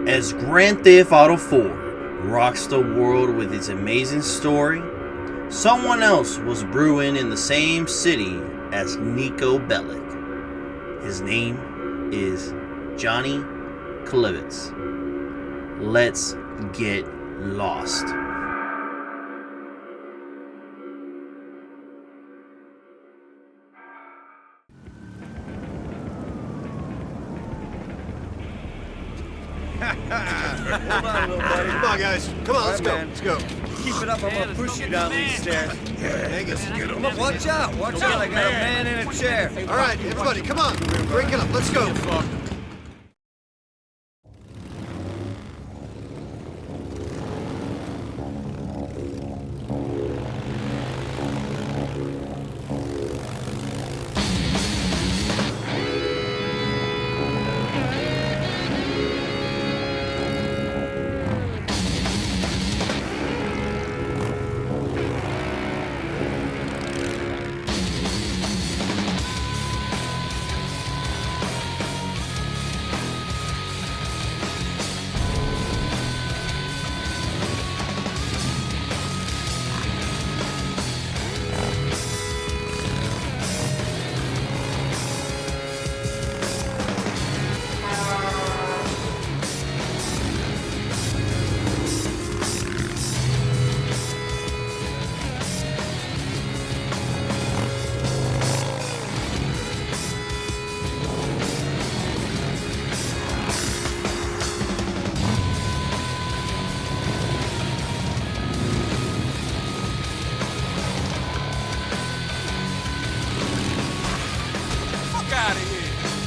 As Grand Theft Auto 4 rocks the world with its amazing story, someone else was brewing in the same city as Niko Bellic. His name is Johnny Klivitz. Let's get lost. Hold on, little buddy. Come on, guys. Come on, let's go. Let's go. Keep it up, I'm gonna push you down these stairs. Angus, get him. Come on, watch out, watch out. I got a man in a chair. All right, everybody, come on. Break it up. Let's go.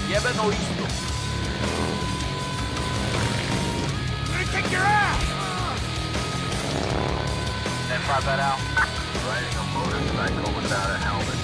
Lleven esto. I'm gonna kick your ass! Then try that out. Riding a motorcycle without a helmet.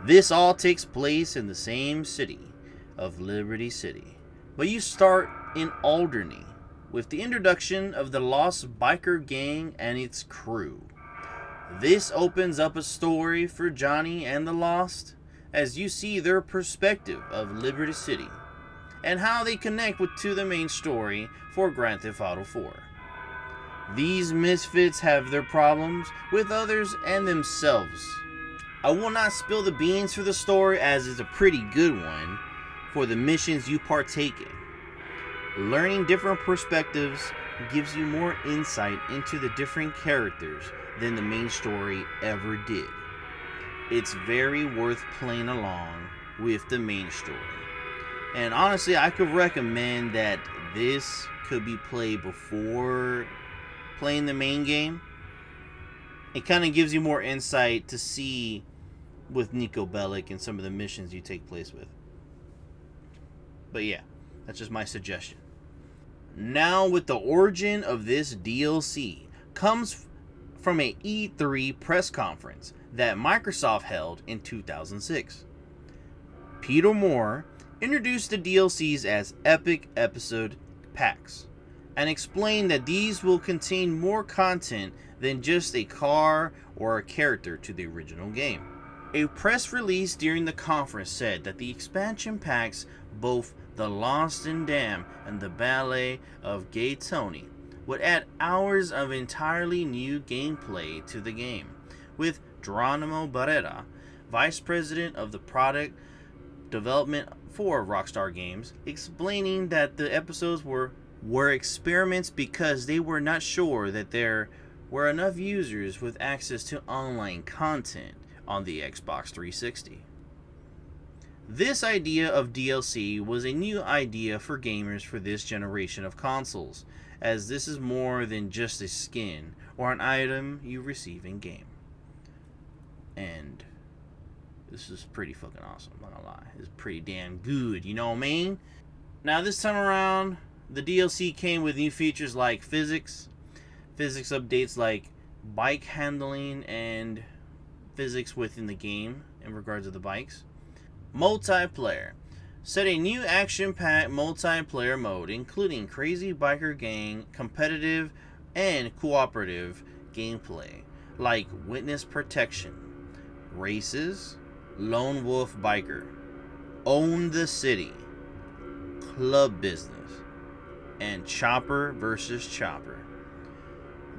This all takes place in the same city of Liberty City, but you start in Alderney with the introduction of the Lost Biker Gang and its crew. This opens up a story for Johnny and the Lost as you see their perspective of Liberty City and how they connect to the main story for Grand Theft Auto 4. These misfits have their problems with others and themselves. I will not spill the beans for the story as it's a pretty good one for the missions you partake in. Learning different perspectives gives you more insight into the different characters than the main story ever did. It's very worth playing along with the main story. And honestly, I could recommend that this could be played before playing the main game. It kind of gives you more insight to see with Niko Bellic and some of the missions you take place with. But yeah, that's just my suggestion. Now, with the origin of this DLC comes from a E3 press conference that Microsoft held in 2006. Peter Moore introduced the DLCs as Epic Episode Packs and explained that these will contain more content than just a car or a character to the original game. A press release during the conference said that the expansion packs, both the Lost and Damned and the Ballet of Gay Tony, would add hours of entirely new gameplay to the game, with Geronimo Barrera, Vice President of the Product Development for Rockstar Games, explaining that the episodes were experiments because they were not sure that there were enough users with access to online content on the Xbox 360. This idea of DLC was a new idea for gamers for this generation of consoles, as this is more than just a skin or an item you receive in game. And this is pretty fucking awesome, I'm not gonna lie. It's pretty damn good, you know what I mean? Now this time around, the DLC came with new features like physics updates like bike handling and physics within the game in regards to the bikes. Multiplayer. Set a new action-packed multiplayer mode, including crazy biker gang, competitive, and cooperative gameplay, like witness protection, races, lone wolf biker, own the city, club business, and chopper versus chopper.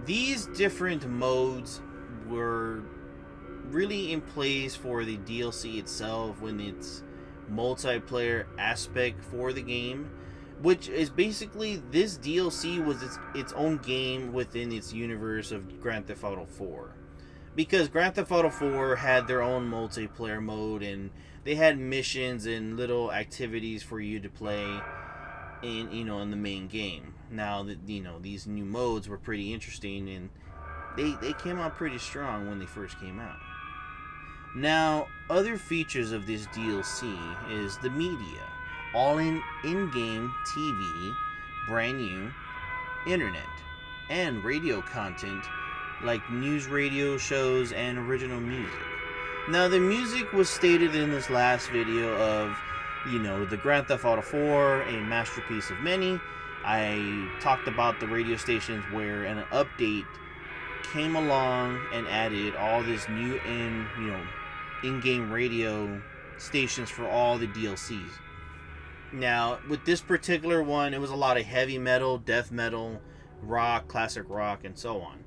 These different modes were really in place for the DLC itself when its multiplayer aspect for the game, which is basically this DLC was its own game within its universe of Grand Theft Auto 4, because Grand Theft Auto 4 had their own multiplayer mode and they had missions and little activities for you to play in in the main game. Now that these new modes were pretty interesting and they came out pretty strong when they first came out. Now, other features of this DLC is the media, all in-game TV, brand new, internet, and radio content like news radio shows and original music. Now, the music was stated in this last video of, the Grand Theft Auto 4, a masterpiece of many. I talked about the radio stations where an update came along and added all this new in-game radio stations for all the DLCs. Now, with this particular one, it was a lot of heavy metal, death metal, rock, classic rock, and so on.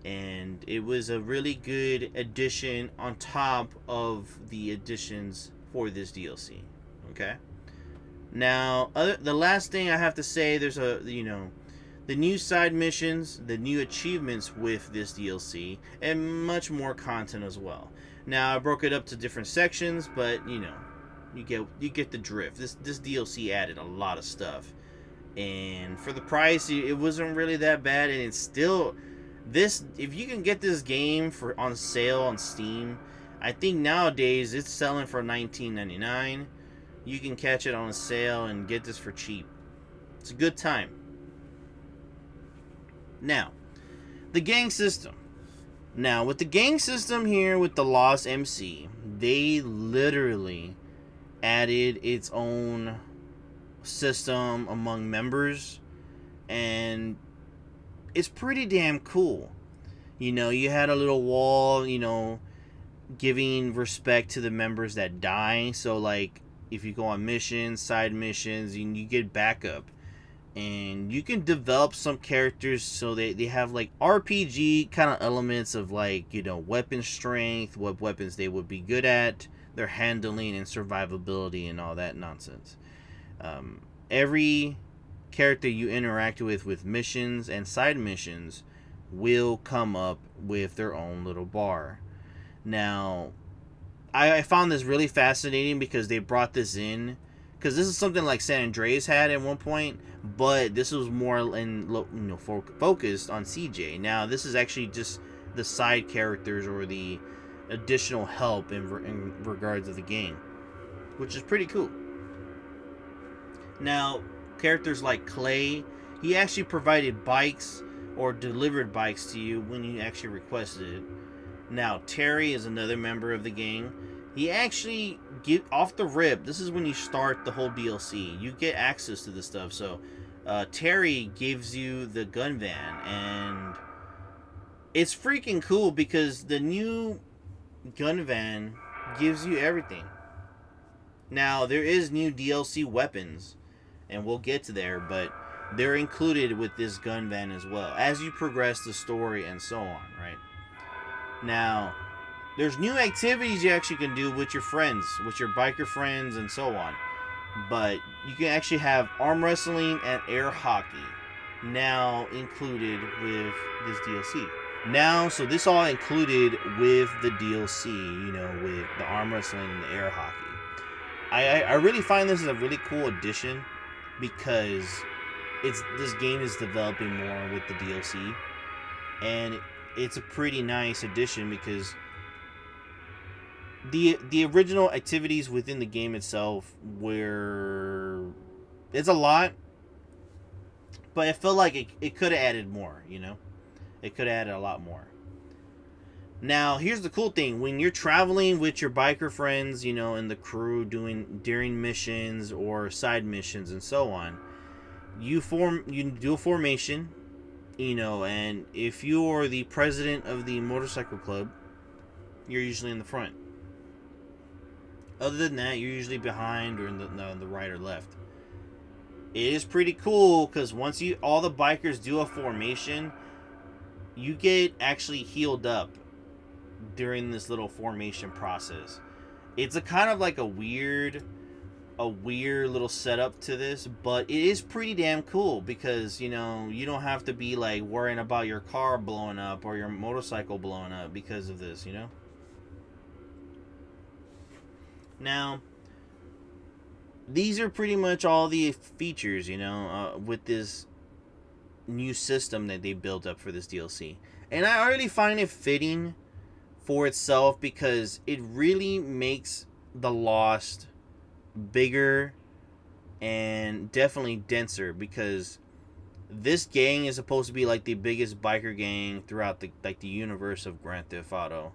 And it was a really good addition on top of the additions for this DLC. Okay? Now, the last thing I have to say, there's the new side missions, the new achievements with this DLC, and much more content as well. Now, I broke it up to different sections, but you get the drift. This DLC added a lot of stuff, and for the price, it wasn't really that bad. And it's still if you can get this game on sale on Steam, I think nowadays it's selling for $19.99. You can catch it on a sale and get this for cheap. It's a good time. Now, the gang system. Now, with the gang system here with the Lost MC, they literally added its own system among members, and it's pretty damn cool. You had a little wall, giving respect to the members that die. So, like, if you go on missions, side missions, you get backup. And you can develop some characters so they have like RPG kind of elements of like, weapon strength, what weapons they would be good at, their handling and survivability and all that nonsense. Every character you interact with missions and side missions will come up with their own little bar. Now, I found this really fascinating because they brought this in. Because this is something like San Andreas had at one point, but this was more focused on CJ. Now, this is actually just the side characters or the additional help in regards to the game, which is pretty cool. Now, characters like Clay, he actually provided bikes or delivered bikes to you when you actually requested it. Now, Terry is another member of the gang. He actually off the rip, this is when you start the whole DLC. You get access to this stuff. So Terry gives you the gun van, and it's freaking cool because the new gun van gives you everything. Now, there is new DLC weapons, and we'll get to there, but they're included with this gun van as well as you progress the story and so on, right? Now, there's new activities you actually can do with your friends, with your biker friends and so on. But you can actually have arm wrestling and air hockey now included with this DLC. Now, so this all included with the DLC, with the arm wrestling and the air hockey. I really find this is a really cool addition because this game is developing more with the DLC, and it's a pretty nice addition because the original activities within the game itself were it's a lot, but it felt like it could have added more. It could have added a lot more. Now, here's the cool thing. When you're traveling with your biker friends, and the crew during missions or side missions and so on, you do a formation, and if you're the president of the motorcycle club, you're usually in the front. Other than that, you're usually behind or in the right or left. It is pretty cool because once all the bikers do a formation, you get actually healed up during this little formation process. It's a kind of like a weird little setup to this, but it is pretty damn cool because you don't have to be like worrying about your car blowing up or your motorcycle blowing up because of this. Now, these are pretty much all the features with this new system that they built up for this DLC, and I already find it fitting for itself because it really makes the Lost bigger and definitely denser, because this gang is supposed to be like the biggest biker gang throughout the universe of Grand Theft Auto,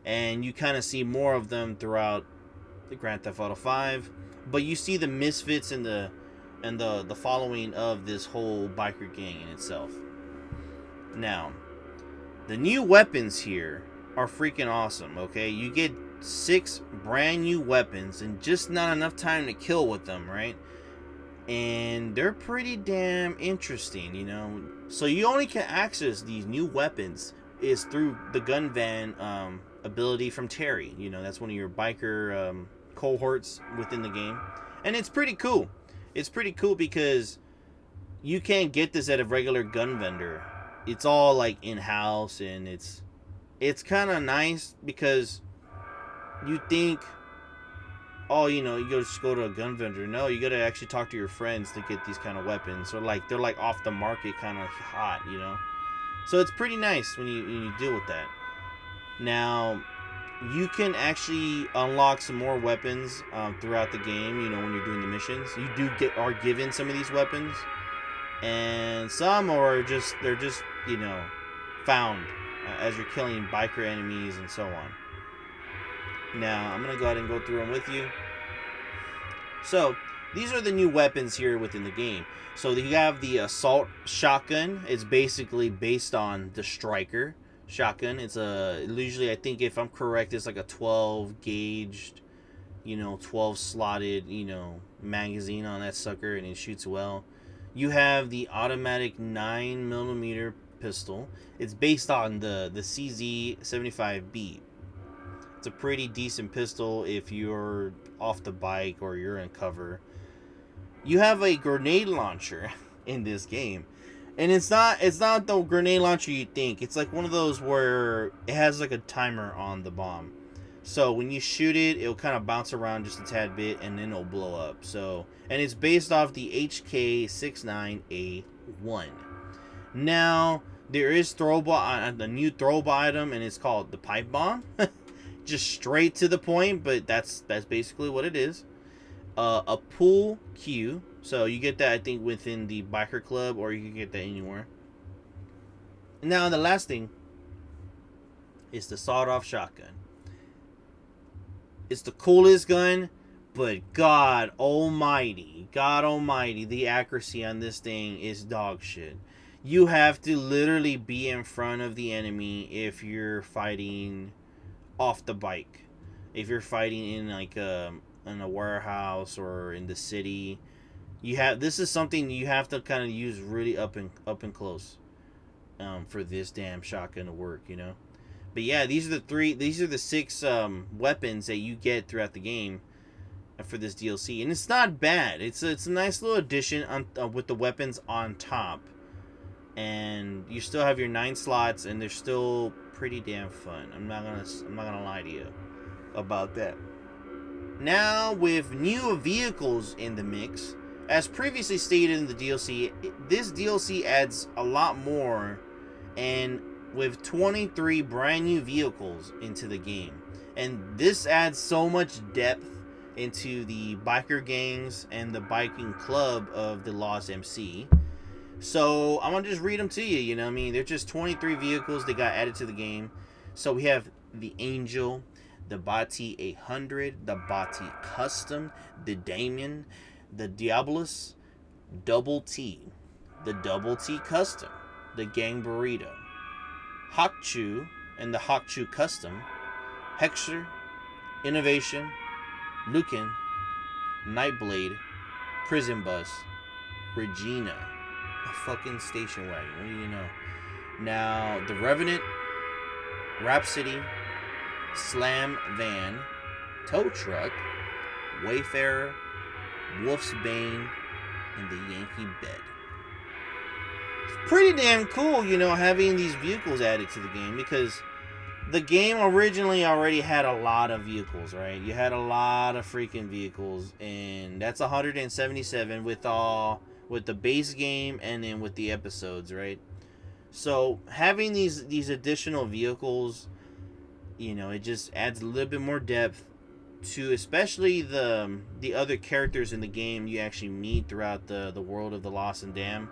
and you kind of see more of them throughout the Grand Theft Auto 5, but you see the misfits and the following of this whole biker gang in itself. Now, the new weapons here are freaking awesome, okay? You get 6 brand new weapons and just not enough time to kill with them, right? And they're pretty damn interesting, So you only can access these new weapons is through the gun van ability from Terry. That's one of your biker cohorts within the game. And it's pretty cool. It's pretty cool because you can't get this at a regular gun vendor. It's all like in-house, and it's kind of nice because you think, oh, you just go to a gun vendor. No, you got to actually talk to your friends to get these kind of weapons. Or they're like off the market, kind of hot, So it's pretty nice when you deal with that. Now, you can actually unlock some more weapons throughout the game. When you're doing the missions, you are given some of these weapons, and some are just found as you're killing biker enemies and so on. Now, I'm going to go ahead and go through them with you. So, these are the new weapons here within the game. So, you have the assault shotgun. It's basically based on the striker shotgun. It's usually, I think if I'm correct, it's like a 12 gauged, 12 slotted, magazine on that sucker, and it shoots well. You have the automatic 9mm pistol. It's based on the CZ75B. It's a pretty decent pistol if you're off the bike or you're in cover. You have a grenade launcher in this game, and it's not the grenade launcher you think. It's like one of those where it has like a timer on the bomb, so when you shoot it, it'll kind of bounce around just a tad bit and then it'll blow up. So, and it's based off the HK69A1. Now, there is a new throwable item, and it's called the pipe bomb. Just straight to the point, but that's basically what it is. A pool cue, so you get that I think within the biker club, or you can get that anywhere. Now, the last thing is the sawed-off shotgun. It's the coolest gun, but God Almighty, the accuracy on this thing is dog shit. You have to literally be in front of the enemy if you're fighting off the bike. If you're fighting in like in a warehouse or in the city, this is something you have to kind of use really up and close for this damn shotgun to work, But yeah, these are the 6 weapons that you get throughout the game for this DLC, and it's not bad. It's a nice little addition with the weapons on top, and you still have your 9 slots, and they're still pretty damn fun. I'm not gonna lie to you about that. Now, with new vehicles in the mix, as previously stated in the DLC, this DLC adds a lot more, and with 23 brand new vehicles into the game. And this adds so much depth into the biker gangs and the biking club of the Lost MC. So I'm gonna just read them to you. You know what I mean? They're just 23 vehicles that got added to the game. So we have the Angel, the Bati 800, the Bati Custom, the Damien, the Diabolus, Double T, the Double T Custom, the Gang Burrito, Hakchu and the Hakchu Custom, Hexer, Innovation, Lucan, Nightblade, Prison Bus, Regina, a fucking station wagon. What do you know? Now, the Revenant, Rhapsody, Slam Van, Tow Truck, Wayfarer, Wolf's Bane, and the Yankee Bed. It's pretty damn cool, you know, having these vehicles added to the game, because the game originally already had a lot of vehicles, right? You had a lot of freaking vehicles, and that's 177 with the base game and then with the episodes, right? So having these additional vehicles, you know, it just adds a little bit more depth to especially the other characters in the game you actually meet throughout the world of the Lost and Damned.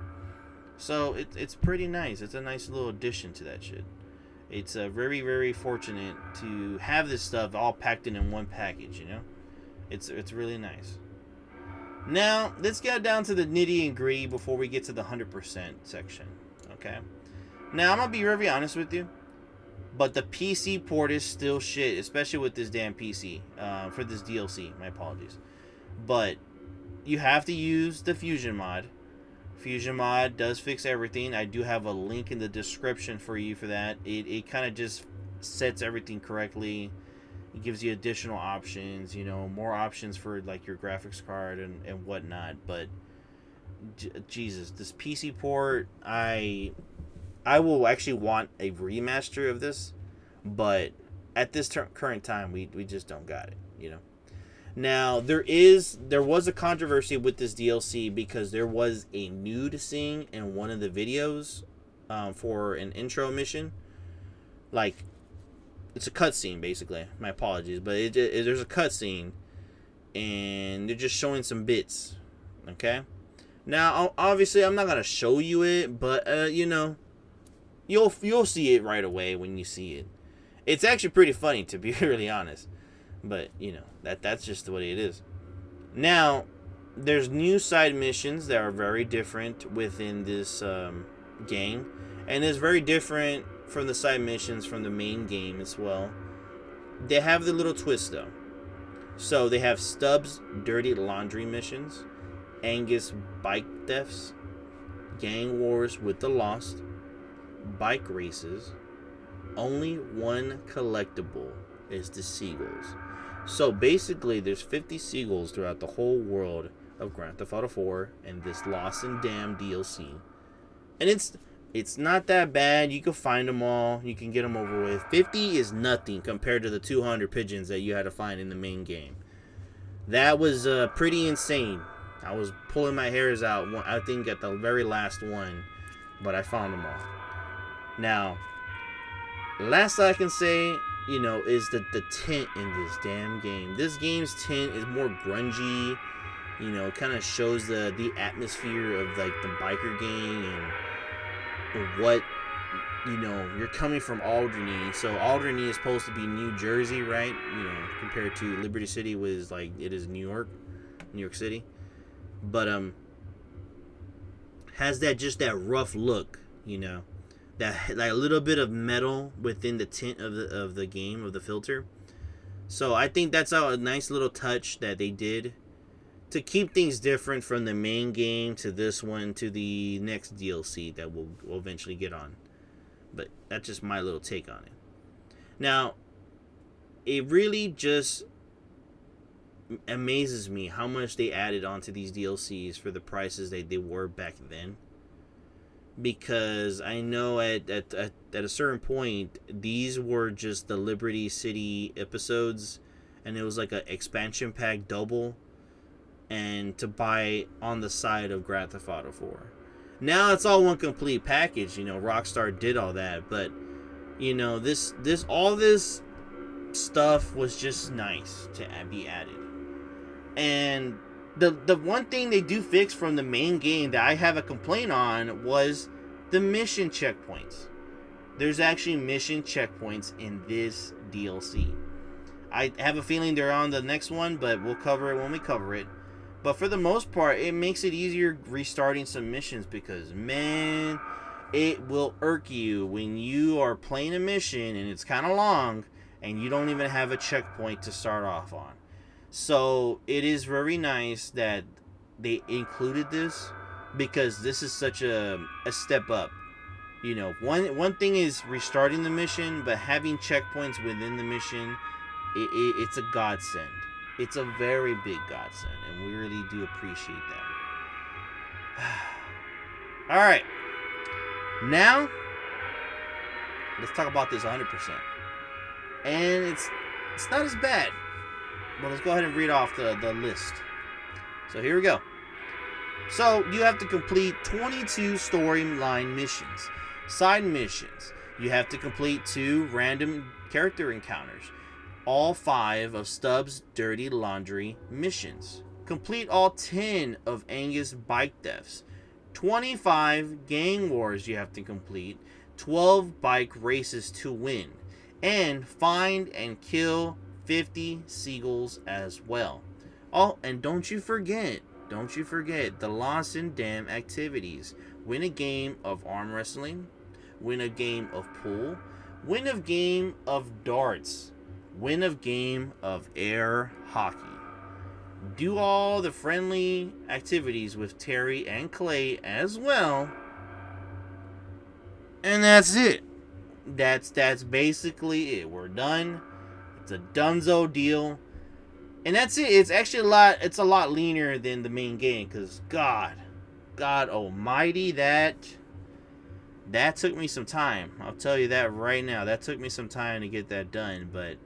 So it's pretty nice. It's a nice little addition to that shit. It's very, very fortunate to have this stuff all packed in one package, you know? It's really nice. Now, let's get down to the nitty and gritty before we get to the 100% section, okay? Now, I'm going to be very honest with you, but the PC port is still shit, especially with this damn PC, for this DLC. My apologies. But you have to use the Fusion mod. Fusion mod does fix everything. I do have a link in the description for you for that. It kind of just sets everything correctly. It gives you additional options, you know, more options for like your graphics card and whatnot. But Jesus, this PC port, I will actually want a remaster of this, but at this current time, we just don't got it, you know. Now, there was a controversy with this DLC because there was a nude scene in one of the videos for an intro mission. Like, it's a cutscene, basically. My apologies, but there's a cutscene, and they're just showing some bits, okay? Now, obviously, I'm not going to show you it, but, you know, you'll see it right away when you see it. It's actually pretty funny, to be really honest. But, you know, that's just the way it is. Now, there's new side missions that are very different within this game. And it's very different from the side missions from the main game as well. They have the little twist, though. So, they have Stubbs' Dirty Laundry missions, Angus Bike Thefts, Gang Wars with the Lost, Bike Races. Only one collectible is the Seagulls. So basically, there's 50 seagulls throughout the whole world of Grand Theft Auto 4 and this Lost and Damned DLC. And it's not that bad. You can find them all. You can get them over with. 50 is nothing compared to the 200 pigeons that you had to find in the main game. That was pretty insane. I was pulling my hairs out, I think, at the very last one. But I found them all. Now, last I can say, you know, is the tint in this damn game. This game's tint is more grungy. You know, it kind of shows the atmosphere of, like, the biker gang and what, you know, you're coming from Alderney. So Alderney is supposed to be New Jersey, right? You know, compared to Liberty City was, like, it is New York City. But, has just that rough look, you know. That, like, a little bit of metal within the tint of the game, of the filter. So I think that's a nice little touch that they did to keep things different from the main game to this one to the next DLC that we'll eventually get on. But that's just my little take on it. Now, it really just amazes me how much they added onto these DLCs for the prices they were back then. Because I know at a certain point, these were just the Liberty City episodes, and it was like an expansion pack double, and to buy on the side of Grand Theft Auto 4. Now it's all one complete package. Rockstar did all that, but all this stuff was just nice to be added. And the one thing they do fix from the main game that I have a complaint on was the mission checkpoints. There's actually mission checkpoints in this DLC. I have a feeling they're on the next one, but we'll cover it when we cover it. But for the most part, it makes it easier restarting some missions because, man, it will irk you when you are playing a mission and it's kind of long and you don't even have a checkpoint to start off on. So it is very nice that they included this because this is such a step up. One thing is restarting the mission, but having checkpoints within the mission, it's a godsend. It's a very big godsend, and we really do appreciate that. All right. Now, let's talk about this 100%. And it's not as bad. But let's go ahead and read off the list. So here we go. So you have to complete 22 storyline missions. Side missions. You have to complete 2 random character encounters. All 5 of Stubbs' dirty laundry missions. Complete all 10 of Angus' bike thefts. 25 gang wars you have to complete. 12 bike races to win. And find and kill 50 seagulls as well. Oh, and don't you forget the Lost and Damned activities. Win a game of arm wrestling. Win a game of pool. Win a game of darts. Win a game of air hockey. Do all the friendly activities with Terry and Clay as well. And that's it. That's basically it. We're done. It's a dunzo deal. And that's it. It's actually a lot leaner than the main game because God almighty, that took me some time. I'll tell you that right now. That took me some time to get that done, but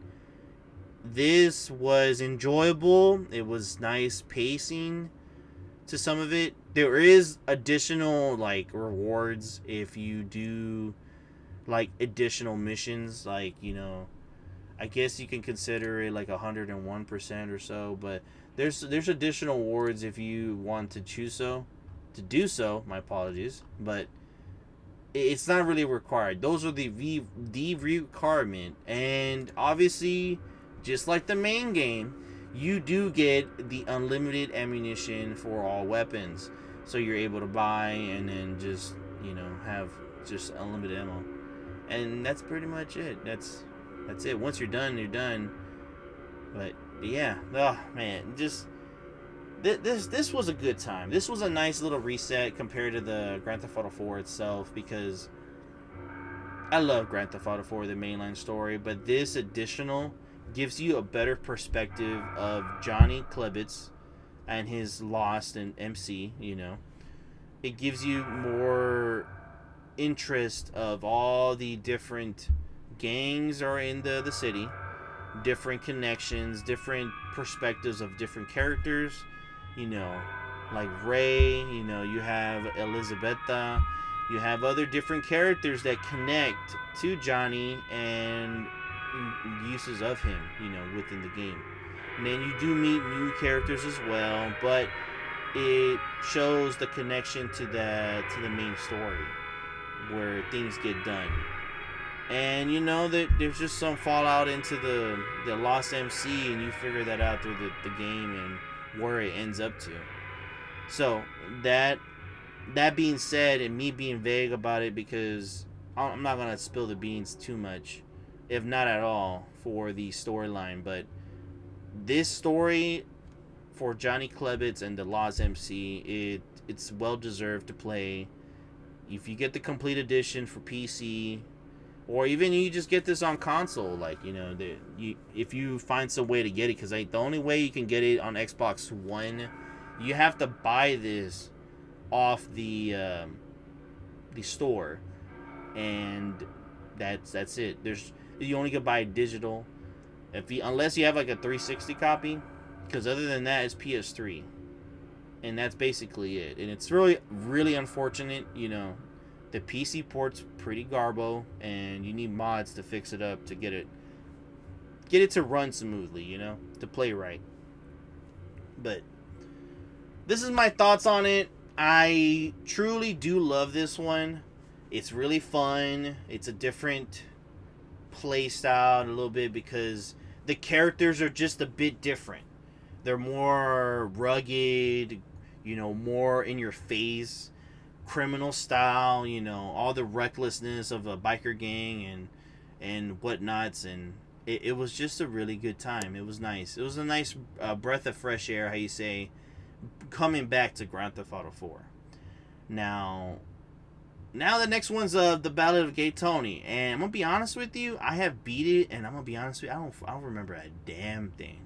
this was enjoyable. It was nice pacing to some of it. There is additional rewards if you do additional missions, I guess you can consider it 101% or so, but there's additional awards if you want to choose to do so. My apologies, but it's not really required. Those are the requirement, and obviously, just like the main game, you do get the unlimited ammunition for all weapons, so you're able to buy and then just have just unlimited ammo, and that's pretty much it. That's it. Once you're done, you're done. But yeah, oh man, just this was a good time. This was a nice little reset compared to the Grand Theft Auto 4 itself, because I love Grand Theft Auto 4, the mainline story, but this additional gives you a better perspective of Johnny Klebitz and his Lost and MC. It gives you more interest of all the different gangs are in the city, different connections, different perspectives of different characters, like Ray, you have Elizabetta, you have other different characters that connect to Johnny and uses of him, within the game. And then you do meet new characters as well, but it shows the connection to the main story where things get done. And that there's just some fallout into the Lost MC, and you figure that out through the game and where it ends up to. So that being said, and me being vague about it, because I'm not gonna spill the beans too much, if not at all, for the storyline, but this story for Johnny Klebitz and the Lost MC, it's well deserved to play. If you get the complete edition for PC, or even you just get this on console, if you find some way to get it, because the only way you can get it on Xbox One, you have to buy this off the store, and that's it. You only can buy digital. Unless you have like a 360 copy, because other than that, it's PS3, and that's basically it. And it's really, really unfortunate. You know, the PC port's pretty garbo, and you need mods to fix it up to get it to run smoothly. You know, to play right. But this is my thoughts on it. I truly do love this one. It's really fun. It's a different play style a little bit because the characters are just a bit different. They're more rugged, you know, more in your face, criminal style, you know, all the recklessness of a biker gang and whatnots, and it was just a really good time. It was nice. It was a nice breath of fresh air, how you say, coming back to Grand Theft Auto 4. Now the next one's the Ballad of Gay Tony, and I'm gonna be honest with you, I have beat it, and I'm gonna be honest with you, I don't remember a damn thing.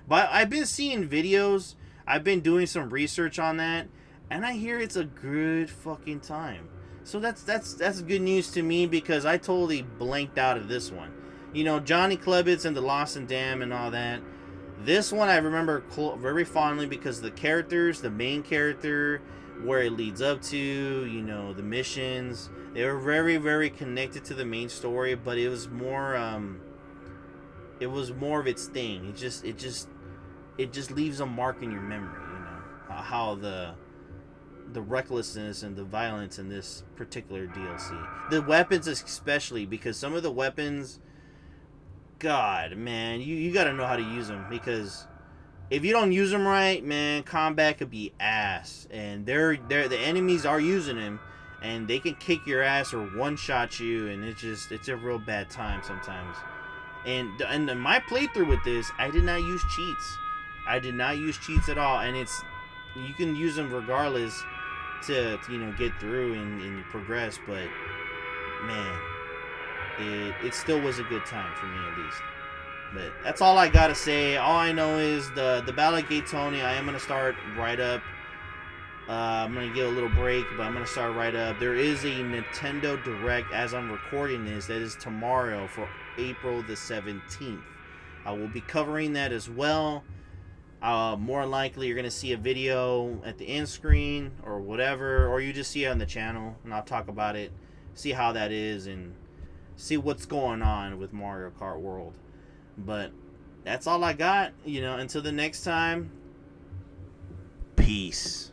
But I've been seeing videos, I've been doing some research on that, and I hear it's a good fucking time. So that's good news to me because I totally blanked out of this one. You know, Johnny Klebitz and the Lost and Damned and all that. This one I remember very fondly because the characters, the main character, where it leads up to, you know, the missions, they were very, very connected to the main story, but it was more of its thing. It just leaves a mark in your memory, you know, how the recklessness and the violence in this particular DLC. The weapons especially, because some of the weapons, God, man, you got to know how to use them, because if you don't use them right, man, combat could be ass. And the enemies are using them, and they can kick your ass or one-shot you, and it's a real bad time sometimes. And in my playthrough with this, I did not use cheats. I did not use cheats at all, and you can use them regardless to, you know, get through and progress, but man, it still was a good time for me, at least. But that's all I gotta say. All I know is the Ballad of Gay Tony, I am gonna start right up. I'm gonna give a little break, but I'm gonna start right up. There is a Nintendo Direct as I'm recording this. That is tomorrow for April the 17th. I will be covering that as well. More likely you're gonna see a video at the end screen or whatever, or you just see it on the channel, and I'll talk about it, see how that is, and see what's going on with Mario Kart World. But that's all I got. You know, until the next time, peace.